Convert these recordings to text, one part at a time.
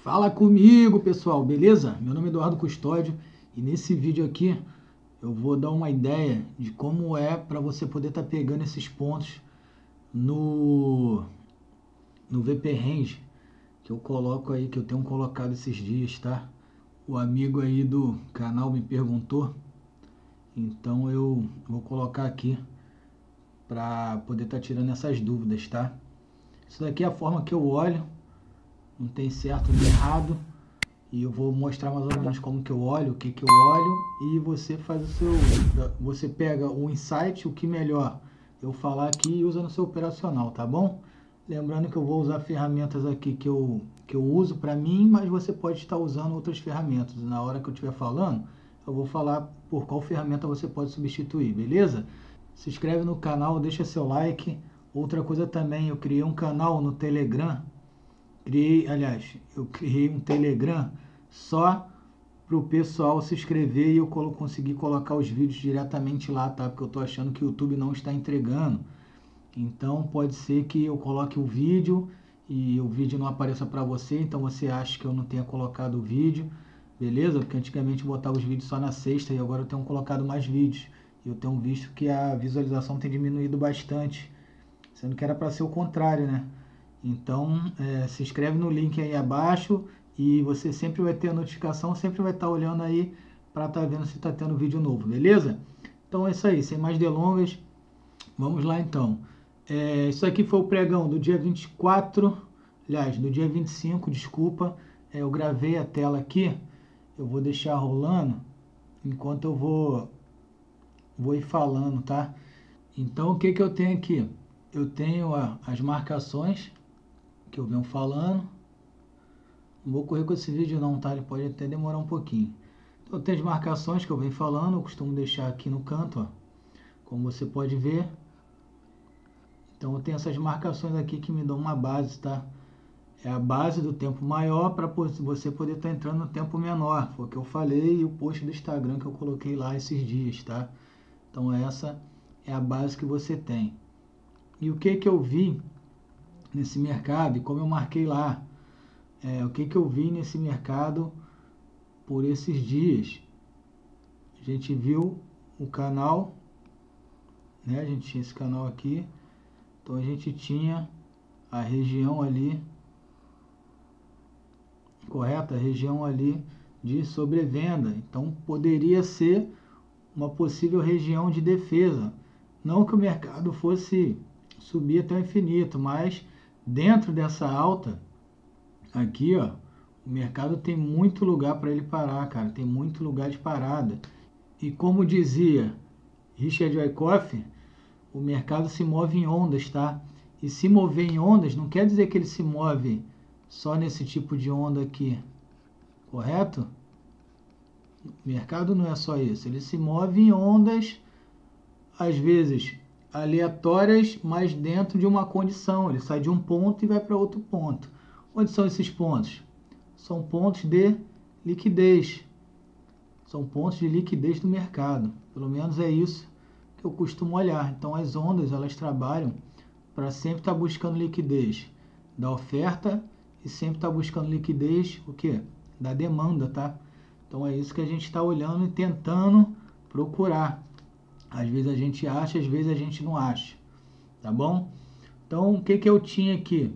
Fala comigo, pessoal, beleza? Meu nome é Eduardo Custódio e nesse vídeo aqui eu vou dar uma ideia de como é para você poder estar pegando esses pontos no VP Range que eu coloco aí, que eu tenho colocado esses dias, tá? O amigo aí do canal me perguntou, então eu vou colocar aqui para poder estar tirando essas dúvidas, tá? Isso daqui é a forma que eu olho, não tem certo nem errado. E eu vou mostrar mais ou menos como que eu olho, o que que eu olho, e você faz o seu, você pega o insight, o que melhor eu falar aqui e usa no seu operacional, tá bom? Lembrando que eu vou usar ferramentas aqui que eu uso para mim, mas você pode estar usando outras ferramentas. Na hora que eu estiver falando, eu vou falar por qual ferramenta você pode substituir, beleza? Se inscreve no canal, deixa seu like. Outra coisa também, eu criei um canal no Telegram. Eu criei um Telegram só para o pessoal se inscrever e eu conseguir colocar os vídeos diretamente lá, tá? Porque eu tô achando que o YouTube não está entregando. Então pode ser que eu coloque o vídeo e o vídeo não apareça para você, então você acha que eu não tenha colocado o vídeo, beleza? Porque antigamente eu botava os vídeos só na sexta e agora eu tenho colocado mais vídeos. E eu tenho visto que a visualização tem diminuído bastante, sendo que era para ser o contrário, né? Então, se inscreve no link aí abaixo e você sempre vai ter a notificação, sempre vai estar olhando aí para estar vendo se está tendo vídeo novo, beleza? Então é isso aí, sem mais delongas, vamos lá então. Isso aqui foi o pregão do dia 24, aliás, do dia 25, desculpa, eu gravei a tela aqui, eu vou deixar rolando enquanto eu vou ir falando, tá? Então o que que eu tenho aqui? Eu tenho as marcações que eu venho falando. Não vou correr com esse vídeo não, tá? Ele pode até demorar um pouquinho. Então tem as marcações que eu venho falando, eu costumo deixar aqui no canto, ó, como você pode ver. Então eu tenho essas marcações aqui que me dão uma base, tá? É a base do tempo maior para você poder estar entrando no tempo menor. Foi o que eu falei e o post do Instagram que eu coloquei lá esses dias, tá? Então essa é a base que você tem. E o que que eu vi nesse mercado e como eu marquei lá, o que que eu vi nesse mercado por esses dias. A gente viu o canal, né? A gente tinha esse canal aqui, então a gente tinha a região ali, correta? A região ali de sobrevenda, então poderia ser uma possível região de defesa. Não que o mercado fosse subir até o infinito, mas dentro dessa alta aqui, ó, o mercado tem muito lugar para ele parar, cara. Tem muito lugar de parada. E como dizia Richard Wyckoff, o mercado se move em ondas, tá? E se mover em ondas não quer dizer que ele se move só nesse tipo de onda aqui, correto? O mercado não é só isso. Ele se move em ondas, às vezes aleatórias, mas dentro de uma condição. Ele sai de um ponto e vai para outro ponto. Onde são esses pontos? São pontos de liquidez. São pontos de liquidez do mercado. Pelo menos é isso que eu costumo olhar. Então as ondas, elas trabalham para sempre estar buscando liquidez da oferta e sempre estar buscando liquidez, o quê? Da demanda, tá? Então é isso que a gente está olhando e tentando procurar. Às vezes a gente acha, às vezes a gente não acha, tá bom? Então o que que eu tinha aqui?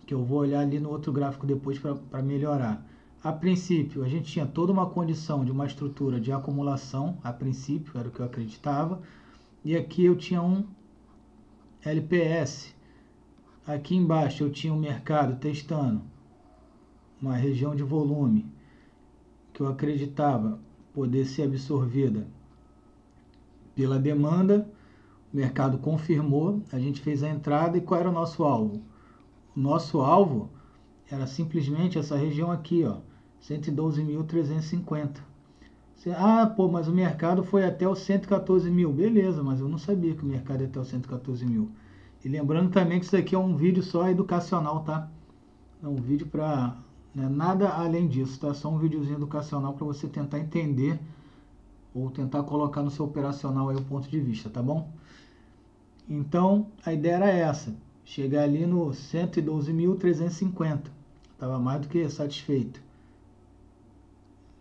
Que eu vou olhar ali no outro gráfico depois para melhorar. A princípio, a gente tinha toda uma condição de uma estrutura de acumulação, a princípio, era o que eu acreditava, e aqui eu tinha um LPS. Aqui embaixo eu tinha um mercado testando uma região de volume que eu acreditava poder ser absorvida pela demanda. O mercado confirmou, a gente fez a entrada e qual era o nosso alvo? O nosso alvo era simplesmente essa região aqui, ó, 112.350. Ah, pô, mas o mercado foi até os 114 mil. Beleza, mas eu não sabia que o mercado ia até os 114 mil. E lembrando também que isso aqui é um vídeo só educacional, tá? É um vídeo para, né, nada além disso, tá? Só um videozinho educacional para você tentar entender ou tentar colocar no seu operacional aí o ponto de vista, tá bom? Então, a ideia era essa. Chegar ali no 112.350, estava mais do que satisfeito.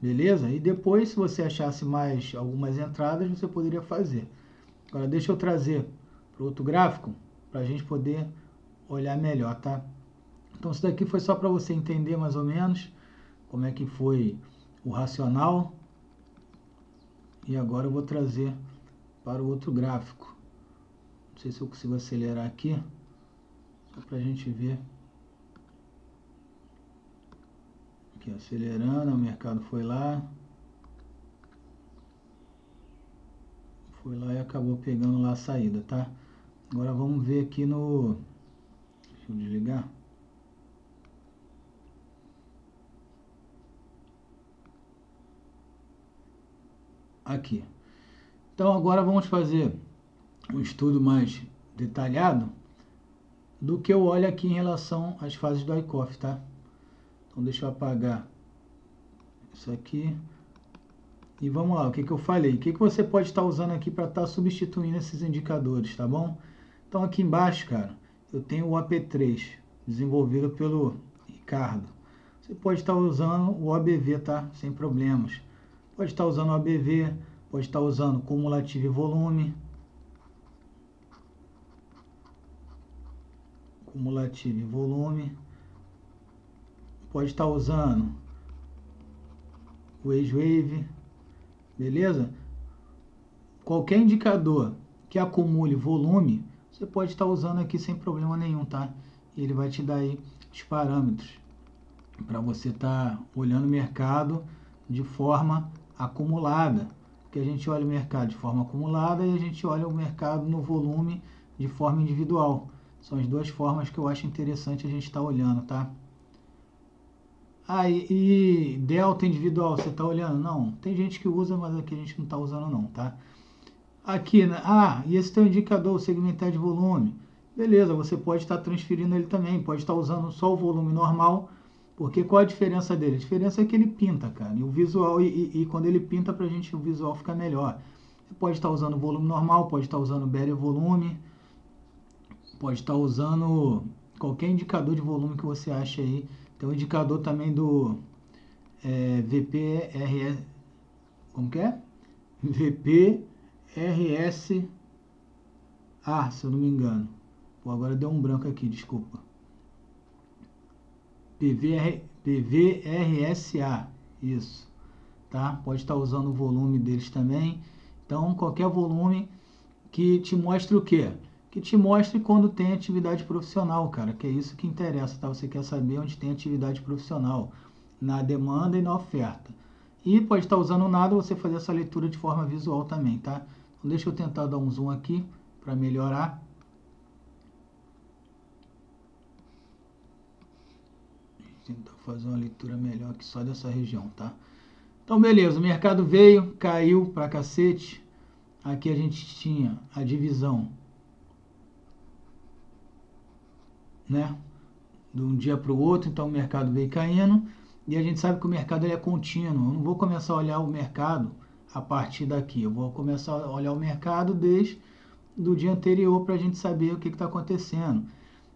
Beleza? E depois, se você achasse mais algumas entradas, você poderia fazer. Agora, deixa eu trazer para o outro gráfico, para a gente poder olhar melhor, tá? Então, isso daqui foi só para você entender mais ou menos como é que foi o racional. E agora eu vou trazer para o outro gráfico. Não sei se eu consigo acelerar aqui, só para a gente ver. Aqui, acelerando, o mercado foi lá e acabou pegando lá a saída, tá? Agora vamos ver aqui no... Deixa eu desligar. Aqui. Então agora vamos fazer um estudo mais detalhado do que eu olho aqui em relação às fases do Wyckoff, tá? Então deixa eu apagar isso aqui. E vamos lá, o que eu falei? O que você pode estar usando aqui para estar substituindo esses indicadores, tá bom? Então aqui embaixo, cara, eu tenho o AP3, desenvolvido pelo Ricardo. Você pode estar usando o ABV, tá? Sem problemas. Pode estar usando o ABV, pode estar usando cumulativo e volume. Cumulativo e volume. Pode estar usando o Wave. Beleza? Qualquer indicador que acumule volume, você pode estar usando aqui sem problema nenhum, tá? E ele vai te dar aí os parâmetros para você estar olhando o mercado de forma acumulada. Porque a gente olha o mercado de forma acumulada e a gente olha o mercado no volume de forma individual. São as duas formas que eu acho interessante a gente estar olhando, tá? E delta individual, você está olhando? Não, tem gente que usa, mas aqui a gente não está usando não, tá? Aqui, né? E esse teu indicador, o segmentar de volume. Beleza, você pode estar transferindo ele também, pode estar usando só o volume normal, porque qual a diferença dele? A diferença é que ele pinta, cara, e o visual, e quando ele pinta pra gente o visual fica melhor. Você pode estar usando o volume normal, pode estar usando o Better volume, pode estar usando qualquer indicador de volume que você acha aí. Tem um indicador também do VPRS, como que é? VPRS, se eu não me engano. Pô, agora deu um branco aqui, desculpa. PVRSA, isso, tá? Pode estar usando o volume deles também. Então, qualquer volume que te mostre o quê? Que te mostre quando tem atividade profissional, cara, que é isso que interessa, tá? Você quer saber onde tem atividade profissional, na demanda e na oferta. E pode estar usando nada, você fazer essa leitura de forma visual também, tá? Então, deixa eu tentar dar um zoom aqui para melhorar. Tentar fazer uma leitura melhor aqui só dessa região, tá? Então, beleza, o mercado veio, caiu pra cacete. Aqui a gente tinha a divisão, né, de um dia para o outro, então o mercado veio caindo, e a gente sabe que o mercado ele é contínuo. Eu não vou começar a olhar o mercado a partir daqui, eu vou começar a olhar o mercado desde do dia anterior para a gente saber o que está acontecendo.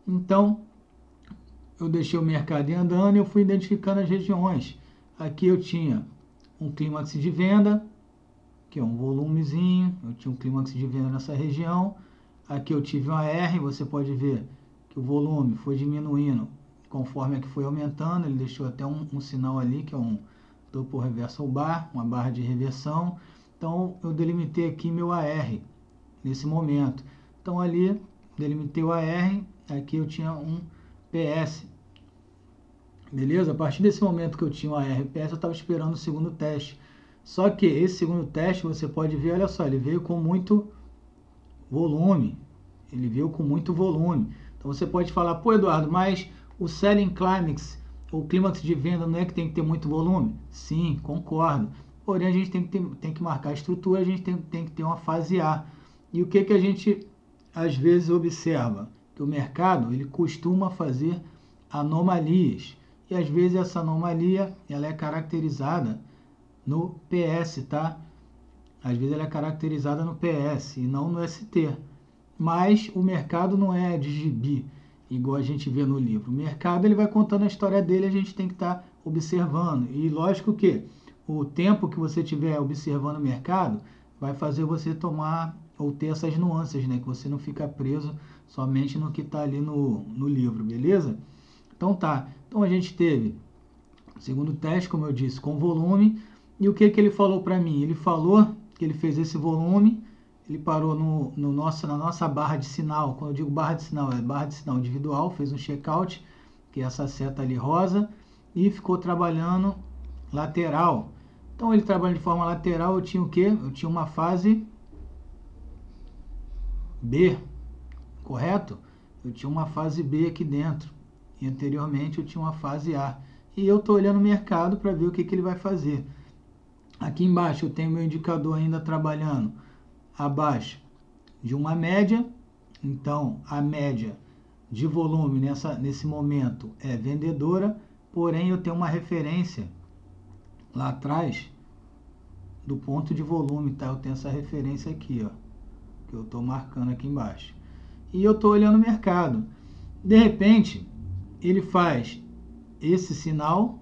Então, eu deixei o mercado andando e eu fui identificando as regiões. Aqui eu tinha um clímax de venda, que é um volumezinho, eu tinha um clímax de venda nessa região. Aqui eu tive uma R, você pode ver que o volume foi diminuindo conforme é que foi aumentando, ele deixou até um sinal ali, que é um Double Reversal Bar, uma barra de reversão. Então, eu delimitei aqui meu AR, nesse momento. Então, ali, delimitei o AR, aqui eu tinha um PS. Beleza? A partir desse momento que eu tinha o AR e PS, eu estava esperando o segundo teste. Só que esse segundo teste, você pode ver, olha só, ele veio com muito volume. Ele veio com muito volume. Então você pode falar, pô Eduardo, mas o Selling Climax, o clímax de venda não é que tem que ter muito volume? Sim, concordo. Porém a gente tem que marcar a estrutura, a gente tem que ter uma fase A. E o que a gente às vezes observa? Que o mercado ele costuma fazer anomalias. E às vezes essa anomalia ela é caracterizada no PS, tá? Às vezes ela é caracterizada no PS e não no ST. Mas o mercado não é de gibi. igual a gente vê no livro. O mercado ele vai contando a história dele, a gente tem que estar observando. E lógico que o tempo que você estiver observando o mercado vai fazer você tomar ou ter essas nuances, né? Que você não fica preso somente no que está ali no livro, beleza? Então tá. Então a gente teve o segundo teste, como eu disse, com volume. E o que ele falou para mim? Ele falou que ele fez esse volume, ele parou na nossa barra de sinal. Quando eu digo barra de sinal, é barra de sinal individual, fez um checkout, que é essa seta ali rosa, e ficou trabalhando lateral. Então ele trabalhando de forma lateral, eu tinha o quê? Eu tinha uma fase B, correto? Eu tinha uma fase B aqui dentro. E anteriormente eu tinha uma fase A. E eu estou olhando o mercado para ver o que ele vai fazer. Aqui embaixo eu tenho meu indicador ainda trabalhando abaixo de uma média. Então a média de volume nesse momento é vendedora, porém eu tenho uma referência lá atrás do ponto de volume, tá? Eu tenho essa referência aqui, ó, que eu estou marcando aqui embaixo. E eu estou olhando o mercado. De repente, ele faz esse sinal,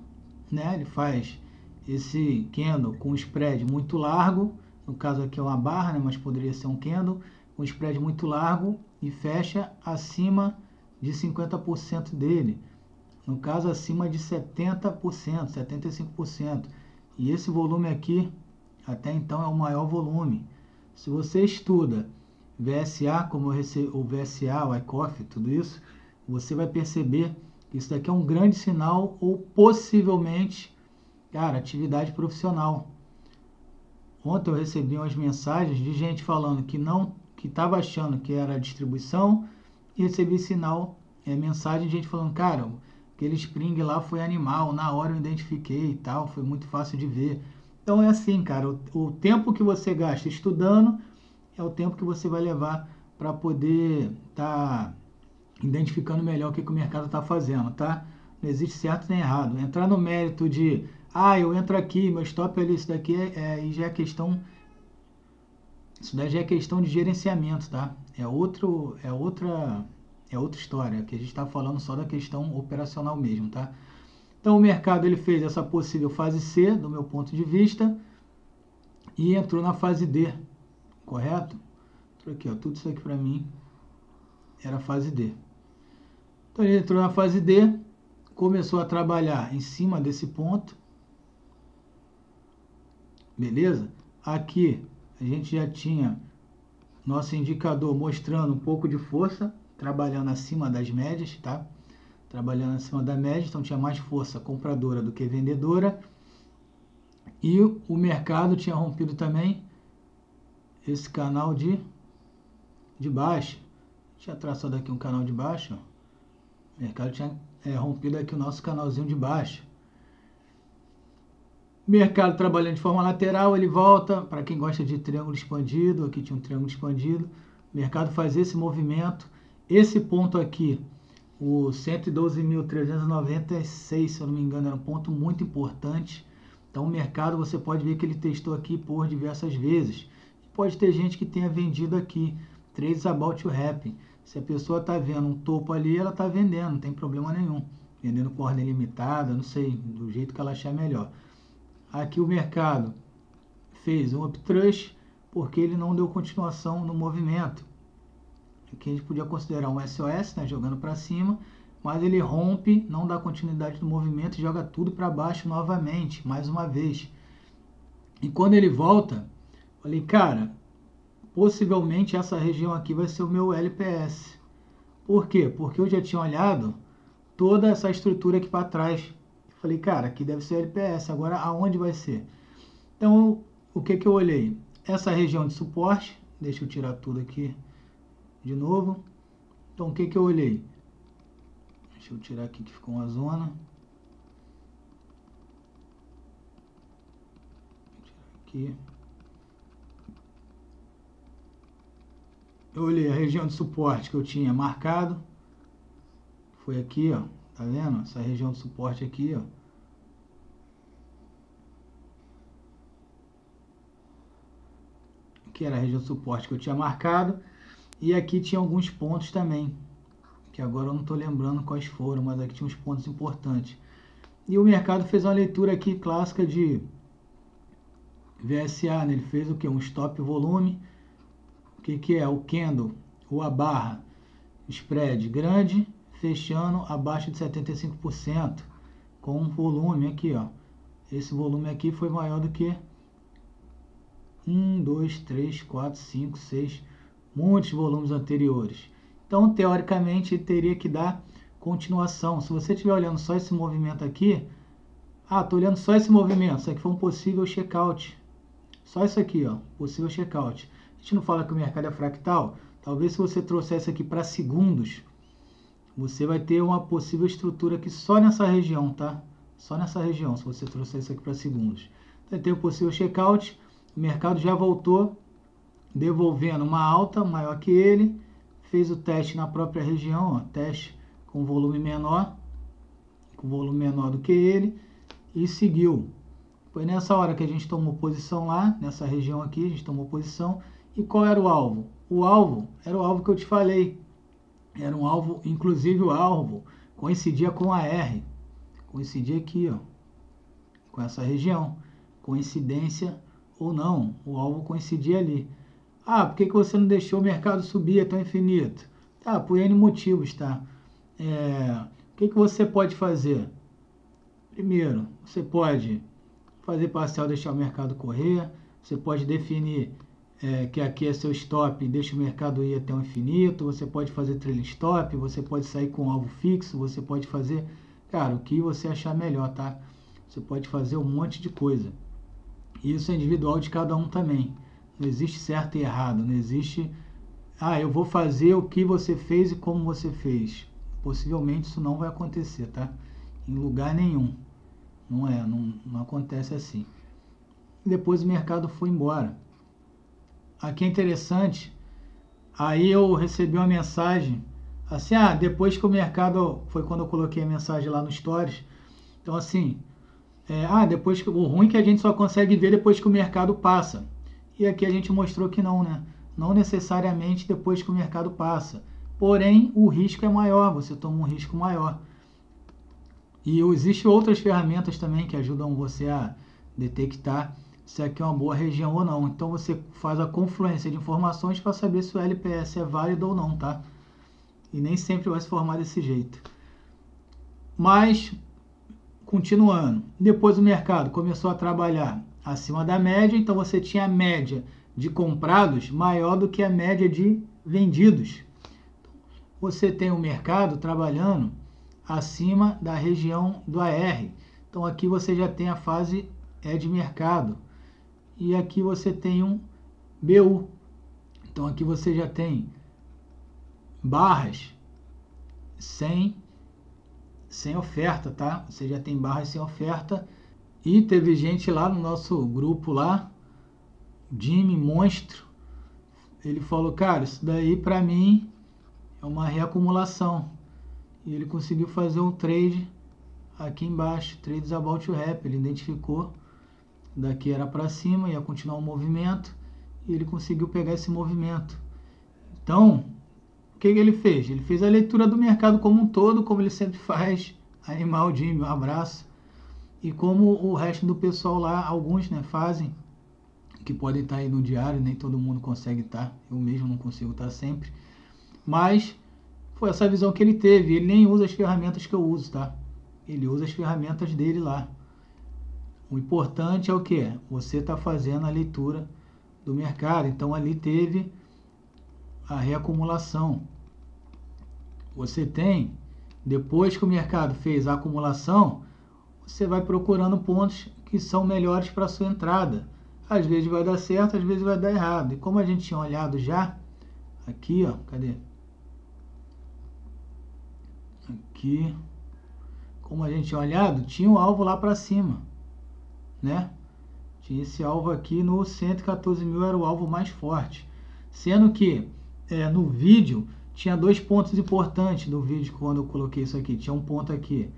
né? Ele faz esse candle com spread muito largo, no caso aqui é uma barra, né? Mas poderia ser um candle com spread muito largo e fecha acima de 50% dele. No caso, acima de 70%, 75%. E esse volume aqui, até então, é o maior volume. Se você estuda VSA, como o VSA, o ICOF, tudo isso, você vai perceber que isso daqui é um grande sinal ou possivelmente, cara, atividade profissional. Ontem eu recebi umas mensagens de gente falando que estava achando que era distribuição e recebi sinal, mensagem de gente falando, cara, aquele spring lá foi animal, na hora eu identifiquei e tal, foi muito fácil de ver. Então é assim, cara, o tempo que você gasta estudando é o tempo que você vai levar para poder estar identificando melhor o que o mercado está fazendo, tá? Não existe certo nem errado. Entrar no mérito de, eu entro aqui, meu stop ali, isso daqui já é questão, isso daí já é questão de gerenciamento, tá? É outra história, que a gente está falando só da questão operacional mesmo, tá? Então o mercado ele fez essa possível fase C, do meu ponto de vista, e entrou na fase D, correto? Entrou aqui, ó, tudo isso aqui para mim era fase D. Então ele entrou na fase D, começou a trabalhar em cima desse ponto, beleza? Aqui a gente já tinha nosso indicador mostrando um pouco de força, trabalhando acima das médias, tá? Trabalhando acima da média, então tinha mais força compradora do que vendedora. E o mercado tinha rompido também esse canal de baixa. Tinha traçado aqui um canal de baixa, ó. O mercado tinha rompido aqui o nosso canalzinho de baixa. Mercado trabalhando de forma lateral, ele volta, para quem gosta de triângulo expandido, aqui tinha um triângulo expandido, o mercado faz esse movimento, esse ponto aqui, o 112.396, se eu não me engano, era um ponto muito importante. Então o mercado, você pode ver que ele testou aqui por diversas vezes. Pode ter gente que tenha vendido aqui, trades about to happen. Se a pessoa está vendo um topo ali, ela está vendendo, não tem problema nenhum. Vendendo com ordem limitada, não sei, do jeito que ela achar melhor. Aqui o mercado fez um uptrust porque ele não deu continuação no movimento. Aqui a gente podia considerar um SOS, né, jogando para cima, mas ele rompe, não dá continuidade no movimento e joga tudo para baixo novamente, mais uma vez. E quando ele volta, falei, cara, possivelmente essa região aqui vai ser o meu LPS. Por quê? Porque eu já tinha olhado toda essa estrutura aqui para trás. Falei, cara, aqui deve ser LPS, agora aonde vai ser? Então, o que eu olhei? Essa região de suporte, deixa eu tirar tudo aqui de novo. Então, o que eu olhei? Deixa eu tirar aqui que ficou uma zona. Vou tirar aqui. Eu olhei a região de suporte que eu tinha marcado. Foi aqui, ó. Tá vendo? Essa região de suporte aqui, ó. Que era a região de suporte que eu tinha marcado. E aqui tinha alguns pontos também. que agora eu não estou lembrando quais foram, mas aqui tinha uns pontos importantes. E o mercado fez uma leitura aqui clássica de VSA, né? Ele fez o que? Um stop volume. O que é? O candle, ou a barra, spread grande, fechando abaixo de 75%, com um volume aqui, ó. Esse volume aqui foi maior do que 1, 2, 3, 4, 5, 6, muitos volumes anteriores. Então, teoricamente, teria que dar continuação. Se você estiver olhando só esse movimento aqui, estou olhando só esse movimento, isso aqui foi um possível checkout. Só isso aqui, ó, possível checkout. A gente não fala que o mercado é fractal? Talvez se você trouxer isso aqui para segundos, você vai ter uma possível estrutura aqui só nessa região, tá? Só nessa região, se você trouxer isso aqui para segundos. Então, tem o possível checkout, o mercado já voltou, devolvendo uma alta maior que ele, fez o teste na própria região, ó, teste com volume menor do que ele, e seguiu. Foi nessa hora que a gente tomou posição lá, nessa região aqui, a gente tomou posição. E qual era o alvo? O alvo era o alvo que eu te falei. Era um alvo, inclusive o alvo coincidia com a R. Coincidia aqui, ó, com essa região. Coincidência ou não, o alvo coincidia ali. Por que você não deixou o mercado subir até o infinito? Por N motivos, tá? O que você pode fazer? Primeiro, você pode fazer parcial, deixar o mercado correr. Você pode definir que aqui é seu stop e deixa o mercado ir até o infinito. Você pode fazer trailing stop, você pode sair com alvo fixo, você pode fazer, cara, o que você achar melhor, tá? Você pode fazer um monte de coisa. Isso é individual de cada um também. Não existe certo e errado, não existe, eu vou fazer o que você fez e como você fez. Possivelmente isso não vai acontecer, tá? Em lugar nenhum. Não acontece assim. Depois o mercado foi embora. Aqui é interessante, aí eu recebi uma mensagem, assim, depois que o mercado, foi quando eu coloquei a mensagem lá no Stories, então assim, depois que, o ruim é que a gente só consegue ver depois que o mercado passa, e aqui a gente mostrou que não, né? Não necessariamente depois que o mercado passa, porém o risco é maior, você toma um risco maior. E existem outras ferramentas também que ajudam você a detectar se aqui é uma boa região ou não. Então você faz a confluência de informações para saber se o LPS é válido ou não, tá? E nem sempre vai se formar desse jeito. Mas, continuando, depois o mercado começou a trabalhar acima da média, então você tinha a média de comprados maior do que a média de vendidos. Você tem o mercado trabalhando acima da região do AR. Então aqui você já tem a fase de mercado. E aqui você tem um BU. Então aqui você já tem barras sem oferta, tá? Você já tem barras sem oferta. E teve gente lá no nosso grupo lá, Jimmy Monstro, ele falou, cara, isso daí para mim é uma reacumulação. E ele conseguiu fazer um trade aqui embaixo, trades about to happen. Ele identificou, daqui era para cima, ia continuar o movimento, e ele conseguiu pegar esse movimento. Então, o que ele fez? Ele fez a leitura do mercado como um todo, como ele sempre faz. Animal Jimmy, um abraço. E como o resto do pessoal lá, alguns, né, fazem, que podem estar aí no diário, nem todo mundo consegue estar, eu mesmo não consigo estar sempre, mas foi essa visão que ele teve. Ele nem usa as ferramentas que eu uso, tá? Ele usa as ferramentas dele lá. O importante é o que? Você está fazendo a leitura do mercado. Então ali teve a reacumulação. Você tem, depois que o mercado fez a acumulação, você vai procurando pontos que são melhores para a sua entrada. Às vezes vai dar certo, às vezes vai dar errado. E como a gente tinha olhado já, aqui, ó, cadê? Aqui, como a gente tinha olhado, tinha um alvo lá para cima, né? Tinha esse alvo aqui no 114 mil, era o alvo mais forte. Sendo que no vídeo tinha dois pontos importantes no vídeo quando eu coloquei isso aqui. Tinha um ponto aqui,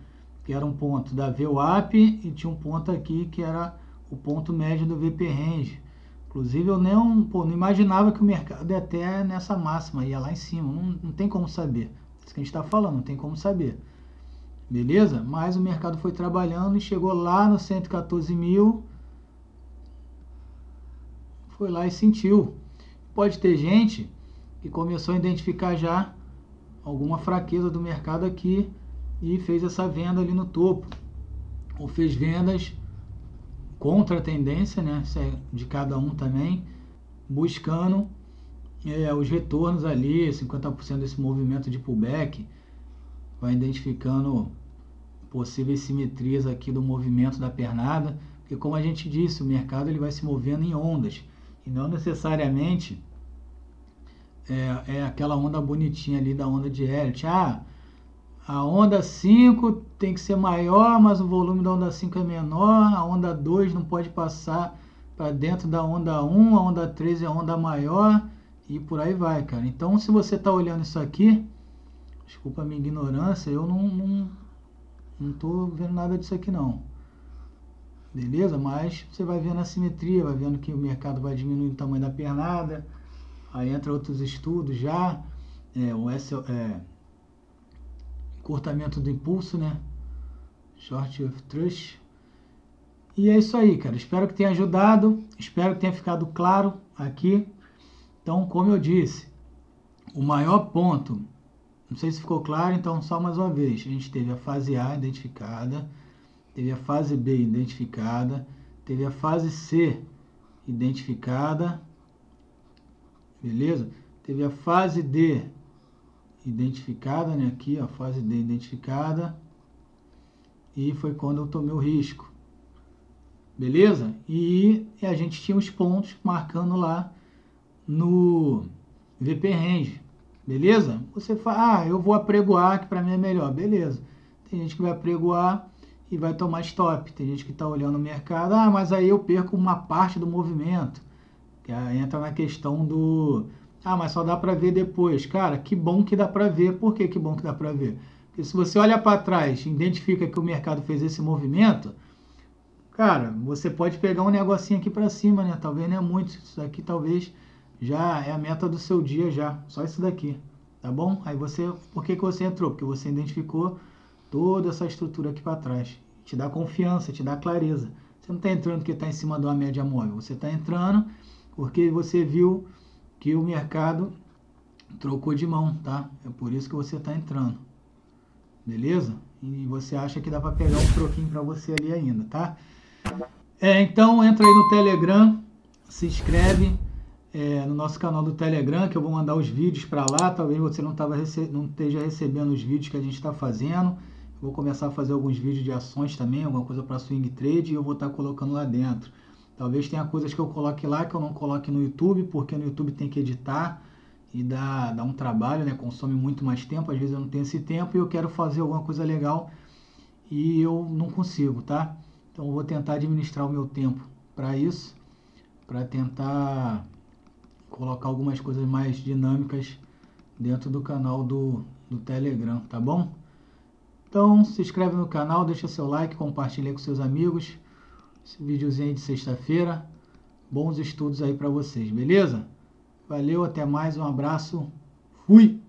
que era um ponto da VWAP, e tinha um ponto aqui que era o ponto médio do VP Range. Inclusive eu não imaginava que o mercado ia até nessa máxima, ia lá em cima, não tem como saber. Isso que a gente está falando, não tem como saber. Beleza? Mas o mercado foi trabalhando e chegou lá no 114 mil. Foi lá e sentiu. Pode ter gente que começou a identificar já alguma fraqueza do mercado aqui e fez essa venda ali no topo. Ou fez vendas contra a tendência, né? Isso é de cada um também, buscando os retornos ali, 50% desse movimento de pullback, vai identificando possíveis simetrias aqui do movimento da pernada, porque como a gente disse, o mercado ele vai se movendo em ondas, e não necessariamente é aquela onda bonitinha ali da onda de Elliott. A onda 5 tem que ser maior, mas o volume da onda 5 é menor, a onda 2 não pode passar para dentro da onda 1, a onda 3 é a onda maior, e por aí vai, cara. Então, se você está olhando isso aqui, desculpa a minha ignorância, eu não estou vendo nada disso aqui não. Beleza? Mas você vai vendo a simetria, vai vendo que o mercado vai diminuindo o tamanho da pernada, aí entra outros estudos já, encurtamento do impulso, né? Short of Trust. E é isso aí, cara. Espero que tenha ajudado, espero que tenha ficado claro aqui. Então, como eu disse, o maior ponto, não sei se ficou claro, então só mais uma vez, a gente teve a fase A identificada, teve a fase B identificada, teve a fase C identificada, beleza? Teve a fase D identificada, né? Aqui, a fase D identificada, e foi quando eu tomei o risco, beleza? E a gente tinha os pontos marcando lá no VP Range, beleza? Você fala, eu vou apregoar, que para mim é melhor, beleza? Tem gente que vai apregoar e vai tomar stop, tem gente que está olhando o mercado, mas aí eu perco uma parte do movimento, que entra na questão do, mas só dá para ver depois. Cara, que bom que dá para ver. Por que bom que dá para ver? Porque se você olha para trás, identifica que o mercado fez esse movimento, cara, você pode pegar um negocinho aqui para cima, né? Talvez não é muito, isso aqui talvez já é a meta do seu dia já, só isso daqui, tá bom? Aí por que você entrou? Porque você identificou toda essa estrutura aqui para trás, te dá confiança, te dá clareza. Você não está entrando porque está em cima de uma média móvel, você está entrando porque você viu que o mercado trocou de mão, tá? É por isso que você está entrando, beleza? E você acha que dá para pegar um troquinho para você ali ainda, tá? Então entra aí no Telegram, se inscreve no nosso canal do Telegram, que eu vou mandar os vídeos para lá. Talvez você não esteja recebendo os vídeos que a gente está fazendo. Eu vou começar a fazer alguns vídeos de ações também, alguma coisa para swing trade, e eu vou estar colocando lá dentro. Talvez tenha coisas que eu coloque lá que eu não coloque no YouTube, porque no YouTube tem que editar e dá um trabalho, né? Consome muito mais tempo, às vezes eu não tenho esse tempo e eu quero fazer alguma coisa legal e eu não consigo, tá? Então eu vou tentar administrar o meu tempo para isso, para tentar colocar algumas coisas mais dinâmicas dentro do canal do Telegram, tá bom? Então se inscreve no canal, deixa seu like, compartilha com seus amigos. Esse videozinho aí de sexta-feira. Bons estudos aí para vocês, beleza? Valeu, até mais, um abraço, fui!